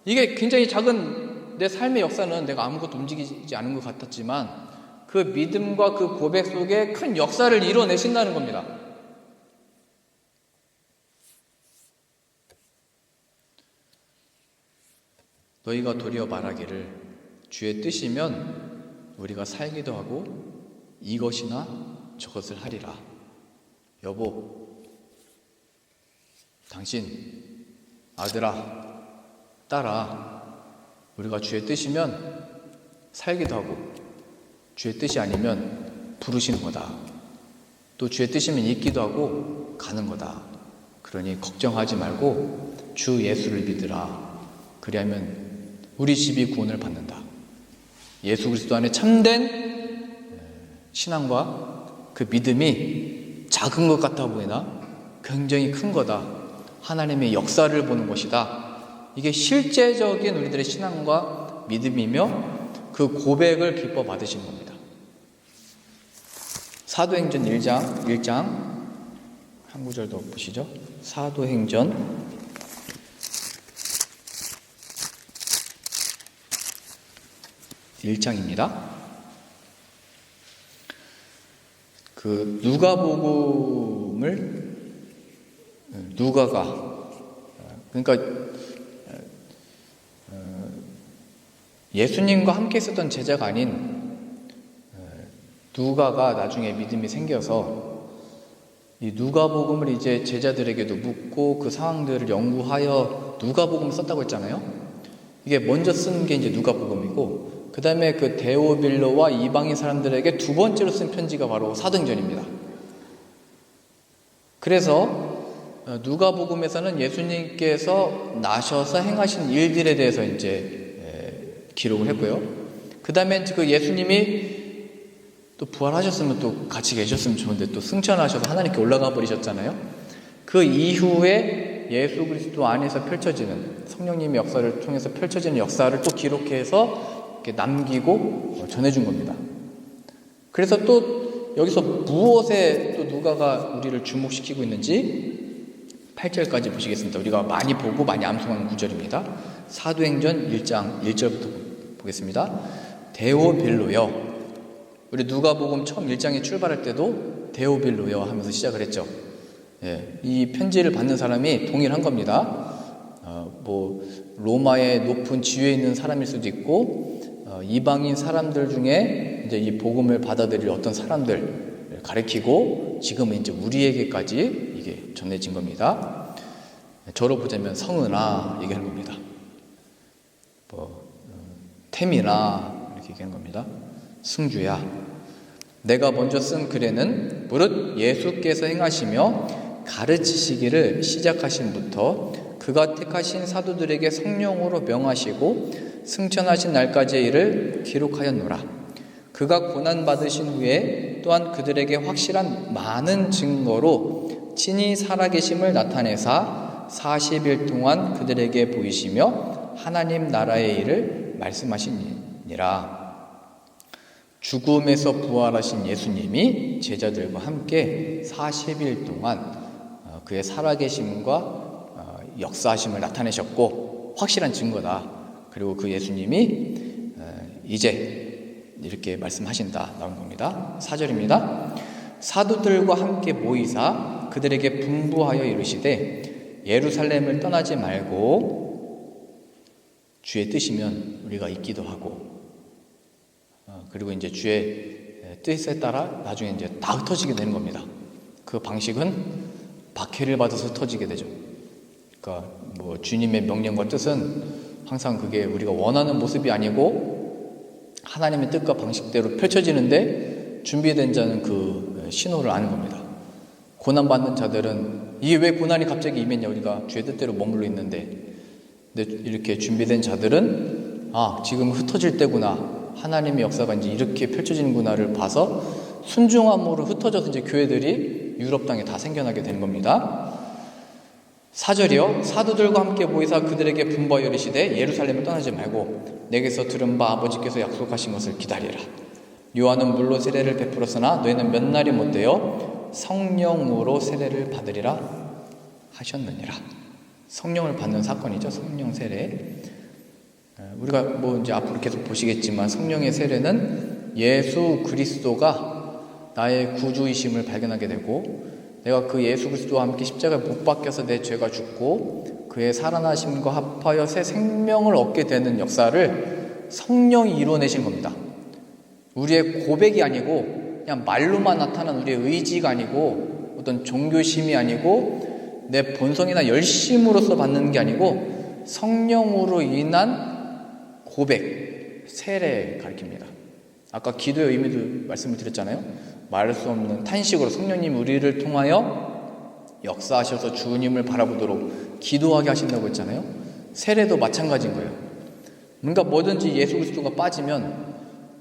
이게 굉장히 작은 내 삶의 역사는 내가 아무것도 움직이지 않은 것 같았지만 그 믿음과 그 고백 속에 큰 역사를 이뤄내신다는 겁니다. 너희가 도리어 말하기를 주의 뜻이면 우리가 살기도 하고 이것이나 저것을 하리라. 여보, 당신, 아들아, 딸아, 우리가 주의 뜻이면 살기도 하고 주의 뜻이 아니면 부르시는 거다. 또 주의 뜻이면 있기도 하고 가는 거다. 그러니 걱정하지 말고 주 예수를 믿으라. 그리하면 우리 집이 구원을 받는다. 예수 그리스도 안에 참된 신앙과 그 믿음이 작은 것 같아 보이나 굉장히 큰 거다. 하나님의 역사를 보는 것이다. 이게 실제적인 우리들의 신앙과 믿음이며 그 고백을 기뻐 받으신 겁니다. 사도행전 1장 한 구절 더 보시죠. 사도행전 1장입니다. 그 누가복음을 누가가, 그러니까 예수님과 함께 있었던 제자가 아닌 누가가 나중에 믿음이 생겨서 이 누가복음을 이제 제자들에게도 묻고 그 상황들을 연구하여 누가복음을 썼다고 했잖아요. 이게 먼저 쓴 게 이제 누가복음이고, 그 다음에 그 데오빌로와 이방인 사람들에게 두 번째로 쓴 편지가 바로 사도행전입니다. 그래서 누가복음에서는 예수님께서 나셔서 행하신 일들에 대해서 이제 기록을 했고요. 그 다음에 그 예수님이 또 부활하셨으면 또 같이 계셨으면 좋은데 또 승천하셔서 하나님께 올라가 버리셨잖아요. 그 이후에 예수 그리스도 안에서 펼쳐지는 성령님의 역사를 통해서 펼쳐지는 역사를 또 기록해서 이렇게 남기고 전해준 겁니다. 그래서 또 여기서 무엇에 또 누가가 우리를 주목시키고 있는지 8절까지 보시겠습니다. 우리가 많이 보고 많이 암송하는 구절입니다. 사도행전 1장 1절부터 보겠습니다. 데오빌로여. 우리 누가복음 처음 1장에 출발할 때도 데오빌로여 하면서 시작을 했죠. 예, 이 편지를 받는 사람이 동일한 겁니다. 로마의 높은 지위에 있는 사람일 수도 있고, 이방인 사람들 중에 이제 이 복음을 받아들일 어떤 사람들 가리키고, 지금은 이제 우리에게까지 이게 전해진 겁니다. 저로 보자면 성은아 얘기하는 겁니다. 태민아 이렇게 얘기하는 겁니다. 승주야, 내가 먼저 쓴 글에는 무릇 예수께서 행하시며 가르치시기를 시작하신부터 그가 택하신 사도들에게 성령으로 명하시고 승천하신 날까지의 일을 기록하였노라. 그가 고난받으신 후에 또한 그들에게 확실한 많은 증거로 친히 살아계심을 나타내사 40일 동안 그들에게 보이시며 하나님 나라의 일을 말씀하시니라. 죽음에서 부활하신 예수님이 제자들과 함께 40일 동안 그의 살아계심과 역사하심을 나타내셨고 확실한 증거다. 그리고 그 예수님이 이제 이렇게 말씀하신다 나온 겁니다. 4절입니다. 사도들과 함께 모이사 그들에게 분부하여 이르시되 예루살렘을 떠나지 말고 주의 뜻이면 우리가 있기도 하고, 그리고 이제 주의 뜻에 따라 나중에 이제 다 흩어지게 되는 겁니다. 그 방식은 박해를 받아서 흩어지게 되죠. 그러니까 주님의 명령과 뜻은 항상 그게 우리가 원하는 모습이 아니고 하나님의 뜻과 방식대로 펼쳐지는데 준비된 자는 그 신호를 아는 겁니다. 고난받는 자들은 이게 왜 고난이 갑자기 임했냐, 우리가 주의 뜻대로 머물러 있는데. 근데 이렇게 준비된 자들은 지금 흩어질 때구나, 하나님의 역사가 이제 이렇게 펼쳐지는구나를 봐서 순종함으로 흩어져서 이제 교회들이 유럽 땅에 다 생겨나게 되는 겁니다. 4절이요. 사도들과 함께 모이사 그들에게 분부하여 이르시되 예루살렘을 떠나지 말고 내게서 들은 바 아버지께서 약속하신 것을 기다리라. 요한은 물로 세례를 베풀었으나 너희는 몇 날이 못되어 성령으로 세례를 받으리라 하셨느니라. 성령을 받는 사건이죠. 성령 세례. 우리가 이제 앞으로 계속 보시겠지만 성령의 세례는 예수 그리스도가 나의 구주이심을 발견하게 되고, 내가 그 예수 그리스도와 함께 십자가에 못 박혀서 내 죄가 죽고 그의 살아나심과 합하여 새 생명을 얻게 되는 역사를 성령이 이루어내신 겁니다. 우리의 고백이 아니고 그냥 말로만 나타난 우리의 의지가 아니고 어떤 종교심이 아니고 내 본성이나 열심으로서 받는 게 아니고 성령으로 인한 고백, 세례 가르칩니다. 아까 기도의 의미도 말씀을 드렸잖아요. 말할 수 없는 탄식으로 성령님 우리를 통하여 역사하셔서 주님을 바라보도록 기도하게 하신다고 했잖아요. 세례도 마찬가지인 거예요. 뭔가 뭐든지 예수 그리스도가 빠지면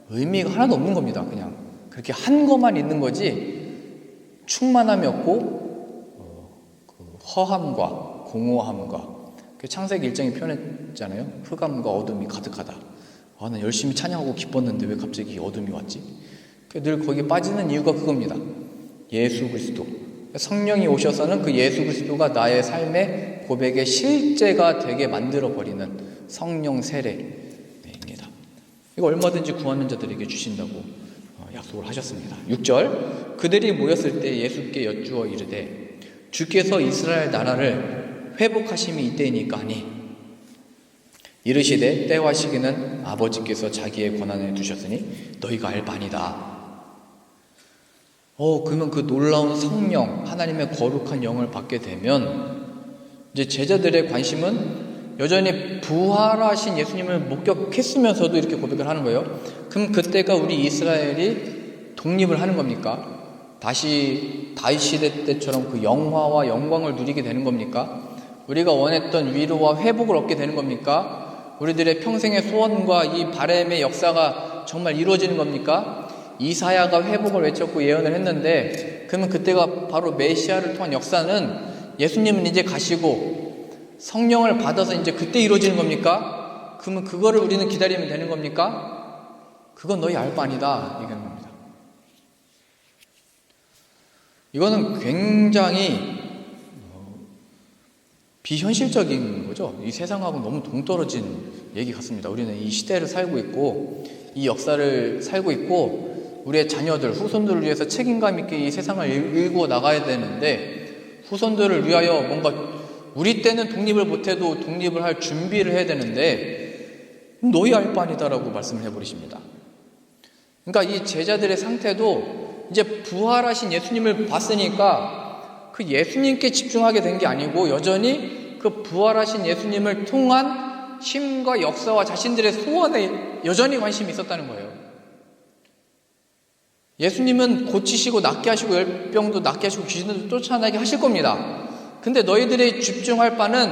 의미가 하나도 없는 겁니다. 그냥 그렇게 한 것만 있는 거지 충만함이 없고 허함과 공허함과 창세기 1장이 표현했잖아요. 흑암과 어둠이 가득하다. 난 열심히 찬양하고 기뻤는데 왜 갑자기 어둠이 왔지? 늘 거기에 빠지는 이유가 그겁니다. 예수 그리스도. 성령이 오셔서는 그 예수 그리스도가 나의 삶의 고백의 실제가 되게 만들어버리는 성령 세례입니다. 이거 얼마든지 구하는 자들에게 주신다고 약속을 하셨습니다. 6절. 그들이 모였을 때 예수께 여쭈어 이르되 주께서 이스라엘 나라를 회복하심이 이때이니까 하니 이르시되 때와 시기는 아버지께서 자기의 권한에 두셨으니 너희가 알 바니라. 그러면 그 놀라운 성령, 하나님의 거룩한 영을 받게 되면 이제 제자들의 관심은 여전히 부활하신 예수님을 목격했으면서도 이렇게 고백을 하는 거예요. 그럼 그때가 우리 이스라엘이 독립을 하는 겁니까? 다시 다윗 시대 때처럼 그 영화와 영광을 누리게 되는 겁니까? 우리가 원했던 위로와 회복을 얻게 되는 겁니까? 우리들의 평생의 소원과 이 바람의 역사가 정말 이루어지는 겁니까? 이사야가 회복을 외쳤고 예언을 했는데, 그러면 그때가 바로 메시아를 통한 역사는 예수님은 이제 가시고 성령을 받아서 이제 그때 이루어지는 겁니까? 그러면 그거를 우리는 기다리면 되는 겁니까? 그건 너희 알 바 아니다 얘기하는 겁니다. 이거는 굉장히 비현실적인 거죠. 이 세상하고 너무 동떨어진 얘기 같습니다. 우리는 이 시대를 살고 있고 이 역사를 살고 있고 우리의 자녀들, 후손들을 위해서 책임감 있게 이 세상을 일구어 나가야 되는데 후손들을 위하여 뭔가 우리 때는 독립을 못해도 독립을 할 준비를 해야 되는데 너희 알 바 아니다라고 말씀을 해버리십니다. 그러니까 이 제자들의 상태도 이제 부활하신 예수님을 봤으니까 그 예수님께 집중하게 된 게 아니고 여전히 그 부활하신 예수님을 통한 힘과 역사와 자신들의 소원에 여전히 관심이 있었다는 거예요. 예수님은 고치시고 낫게 하시고 열병도 낫게 하시고 귀신도 쫓아나게 하실 겁니다. 근데 너희들이 집중할 바는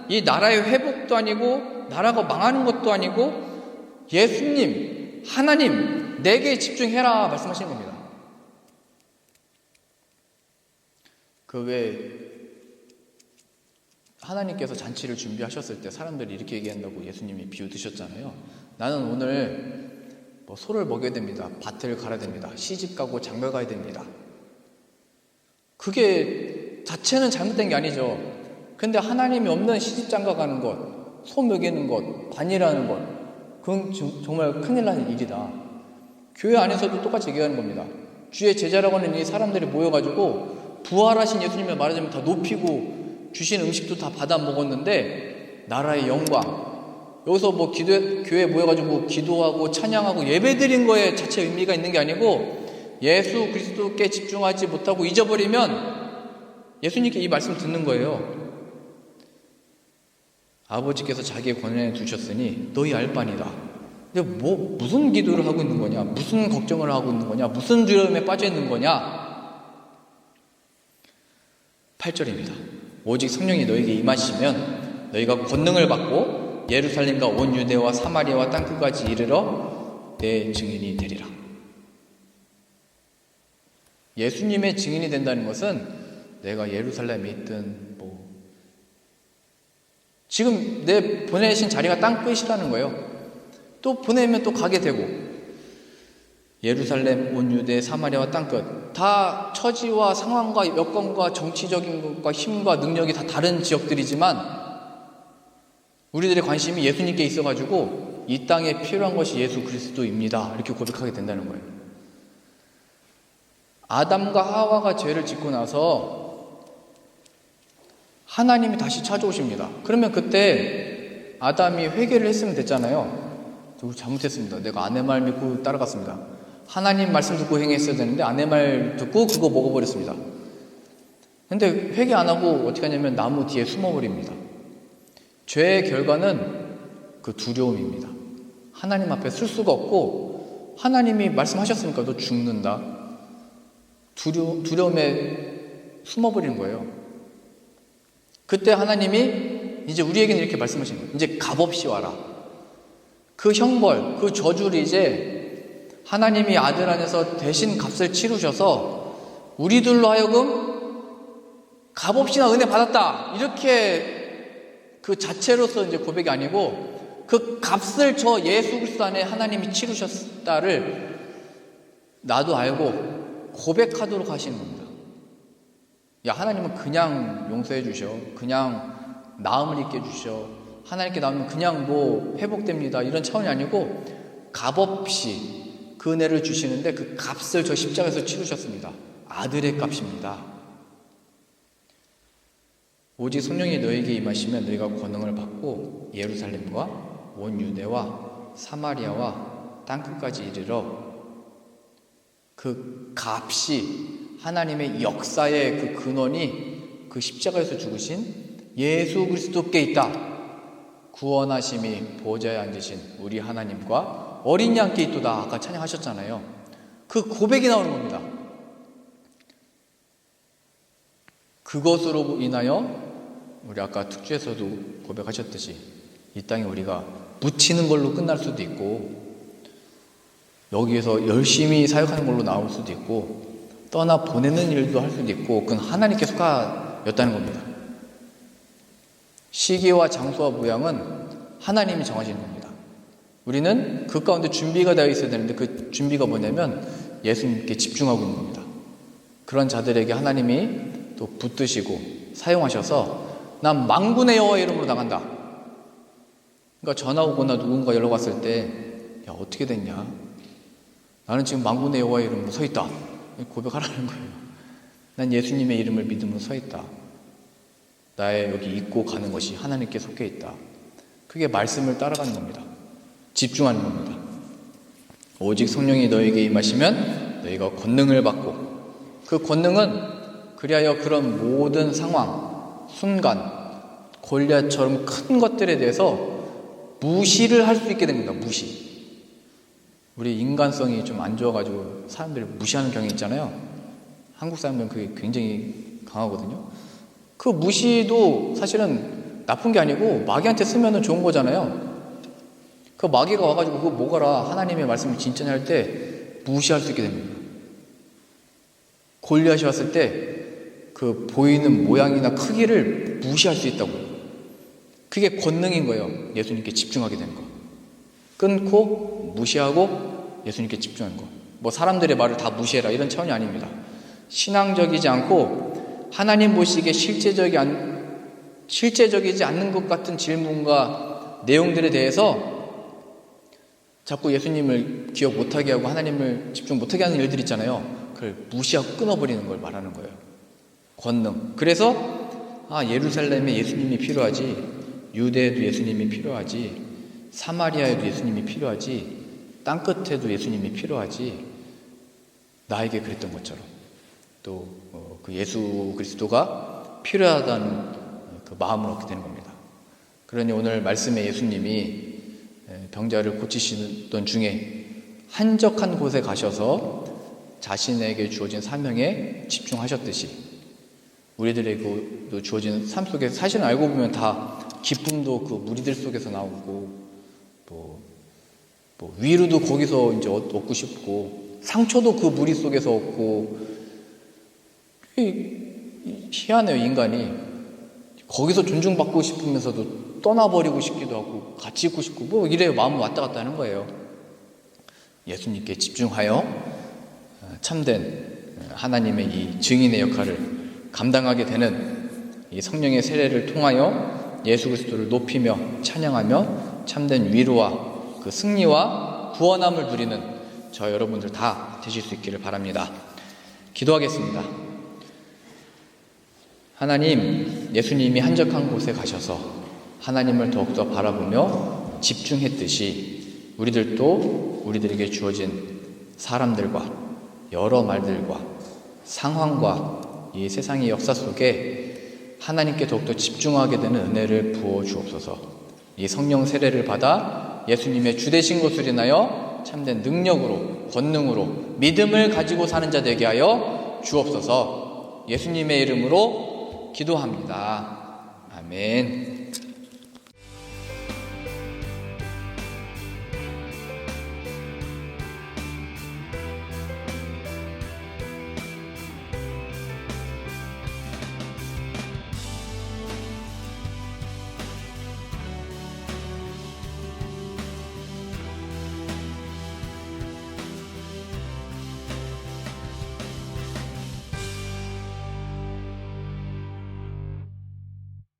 이 나라의 회복도 아니고 나라가 망하는 것도 아니고 예수님, 하나님, 내게 집중해라 말씀하시는 겁니다. 그 외에 하나님께서 잔치를 준비하셨을 때 사람들이 이렇게 얘기한다고 예수님이 비유 드셨잖아요. 나는 오늘 소를 먹여야 됩니다. 밭을 갈아야 됩니다. 시집 가고 장가 가야 됩니다. 그게 자체는 잘못된 게 아니죠. 근데 하나님이 없는 시집 장가 가는 것, 소 먹이는 것, 반일하는 것, 그건 정말 큰일 나는 일이다. 교회 안에서도 똑같이 얘기하는 겁니다. 주의 제자라고 하는 이 사람들이 모여가지고 부활하신 예수님을 말하자면 다 높이고 주신 음식도 다 받아 먹었는데 나라의 영광, 여기서 교회에 모여가지고 기도하고 찬양하고 예배드린 거에 자체 의미가 있는 게 아니고 예수 그리스도께 집중하지 못하고 잊어버리면 예수님께 이 말씀 듣는 거예요. 아버지께서 자기의 권한에 두셨으니 너희 알 바니다. 근데 무슨 기도를 하고 있는 거냐? 무슨 걱정을 하고 있는 거냐? 무슨 두려움에 빠져 있는 거냐? 8절입니다. 오직 성령이 너에게 임하시면 너희가 권능을 받고 예루살렘과 온 유대와 사마리아와 땅끝까지 이르러 내 증인이 되리라. 예수님의 증인이 된다는 것은 내가 예루살렘에 있든 지금 내 보내신 자리가 땅끝이라는 거예요. 또 보내면 또 가게 되고 예루살렘, 온 유대, 사마리아와 땅끝 다 처지와 상황과 여건과 정치적인 것과 힘과 능력이 다 다른 지역들이지만 우리들의 관심이 예수님께 있어가지고 이 땅에 필요한 것이 예수 그리스도입니다. 이렇게 고백하게 된다는 거예요. 아담과 하와가 죄를 짓고 나서 하나님이 다시 찾아오십니다. 그러면 그때 아담이 회개를 했으면 됐잖아요. 저 잘못했습니다. 내가 아내 말 믿고 따라갔습니다. 하나님 말씀 듣고 행했어야 되는데 아내 말 듣고 그거 먹어버렸습니다. 근데 회개 안 하고 어떻게 하냐면 나무 뒤에 숨어버립니다. 죄의 결과는 그 두려움입니다. 하나님 앞에 쓸 수가 없고 하나님이 말씀하셨으니까 너 죽는다. 두려움에 숨어버리는 거예요. 그때 하나님이 이제 우리에게는 이렇게 말씀하시는 거예요. 이제 값없이 와라. 그 형벌, 그 저주를 이제 하나님이 아들 안에서 대신 값을 치르셔서 우리들로 하여금 값없이나 은혜 받았다. 이렇게 그 자체로서 이제 고백이 아니고 그 값을 저 예수 그리스도 안에 하나님이 치르셨다를 나도 알고 고백하도록 하시는 겁니다. 야, 하나님은 그냥 용서해 주셔. 그냥 나음을 입게 주셔. 하나님께 나오면 그냥 회복됩니다. 이런 차원이 아니고 값없이 그 은혜를 주시는데 그 값을 저 십자가에서 치르셨습니다. 아들의 값입니다. 오직 성령이 너에게 임하시면 너희가 권능을 받고 예루살렘과 온 유대와 사마리아와 땅끝까지 이르러 그 값이 하나님의 역사의 그 근원이 그 십자가에서 죽으신 예수 그리스도께 있다. 구원하심이 보좌에 앉으신 우리 하나님과 어린 양께 있도다. 아까 찬양하셨잖아요. 그 고백이 나오는 겁니다. 그것으로 인하여 우리 아까 특주에서도 고백하셨듯이 이 땅에 우리가 묻히는 걸로 끝날 수도 있고 여기에서 열심히 사역하는 걸로 나올 수도 있고 떠나 보내는 일도 할 수도 있고 그건 하나님께 속하였다는 겁니다. 시기와 장소와 모양은 하나님이 정하시는 겁니다. 우리는 그 가운데 준비가 되어 있어야 되는데 그 준비가 뭐냐면 예수님께 집중하고 있는 겁니다. 그런 자들에게 하나님이 또 붙드시고 사용하셔서 난 만군의 여호와 이름으로 나간다. 그러니까 전화 오거나 누군가 연락 왔을 때 야 어떻게 됐냐? 나는 지금 만군의 여호와 이름으로 서 있다. 고백하라는 거예요. 난 예수님의 이름을 믿음으로 서 있다. 나의 여기 있고 가는 것이 하나님께 속해 있다. 그게 말씀을 따라가는 겁니다. 집중하는 겁니다. 오직 성령이 너에게 임하시면 너희가 권능을 받고 그 권능은 그리하여 그런 모든 상황, 순간, 골리앗처럼 큰 것들에 대해서 무시를 할 수 있게 됩니다. 무시. 우리 인간성이 좀 안 좋아가지고 사람들이 무시하는 경향이 있잖아요. 한국 사람들은 그게 굉장히 강하거든요. 그 무시도 사실은 나쁜 게 아니고 마귀한테 쓰면 좋은 거잖아요. 그 마귀가 와가지고 그거 뭐가라 하나님의 말씀을 진짜냐 할 때 무시할 수 있게 됩니다. 골리앗이 왔을 때 그 보이는 모양이나 크기를 무시할 수 있다고요. 그게 권능인 거예요. 예수님께 집중하게 되는 거. 끊고 무시하고 예수님께 집중하는 거. 뭐 사람들의 말을 다 무시해라 이런 차원이 아닙니다. 신앙적이지 않고 하나님 보시기에 실제적이지 않는 것 같은 질문과 내용들에 대해서 자꾸 예수님을 기억 못하게 하고 하나님을 집중 못하게 하는 일들 있잖아요. 그걸 무시하고 끊어버리는 걸 말하는 거예요. 권능. 그래서 예루살렘에 예수님이 필요하지, 유대에도 예수님이 필요하지, 사마리아에도 예수님이 필요하지, 땅끝에도 예수님이 필요하지, 나에게 그랬던 것처럼 또 그 예수 그리스도가 필요하다는 그 마음을 얻게 되는 겁니다. 그러니 오늘 말씀에 예수님이 병자를 고치시던 중에 한적한 곳에 가셔서 자신에게 주어진 사명에 집중하셨듯이 우리들에게도 주어진 삶 속에서 사실은 알고 보면 다 기쁨도 그 무리들 속에서 나오고 뭐 위로도 거기서 이제 얻고 싶고 상처도 그 무리 속에서 얻고 희한해요. 인간이 거기서 존중받고 싶으면서도 떠나버리고 싶기도 하고 같이 있고 싶고 뭐 이래요. 마음은 왔다 갔다 하는 거예요. 예수님께 집중하여 참된 하나님의 이 증인의 역할을 감당하게 되는 이 성령의 세례를 통하여 예수 그리스도를 높이며 찬양하며 참된 위로와 그 승리와 구원함을 누리는 저 여러분들 다 되실 수 있기를 바랍니다. 기도하겠습니다. 하나님, 예수님이 한적한 곳에 가셔서 하나님을 더욱더 바라보며 집중했듯이 우리들도 우리들에게 주어진 사람들과 여러 말들과 상황과 이 세상의 역사 속에 하나님께 더욱더 집중하게 되는 은혜를 부어 주옵소서. 이 성령 세례를 받아 예수님의 주되신 것을 인하여 참된 능력으로 권능으로 믿음을 가지고 사는 자 되게 하여 주옵소서. 예수님의 이름으로 기도합니다. 아멘.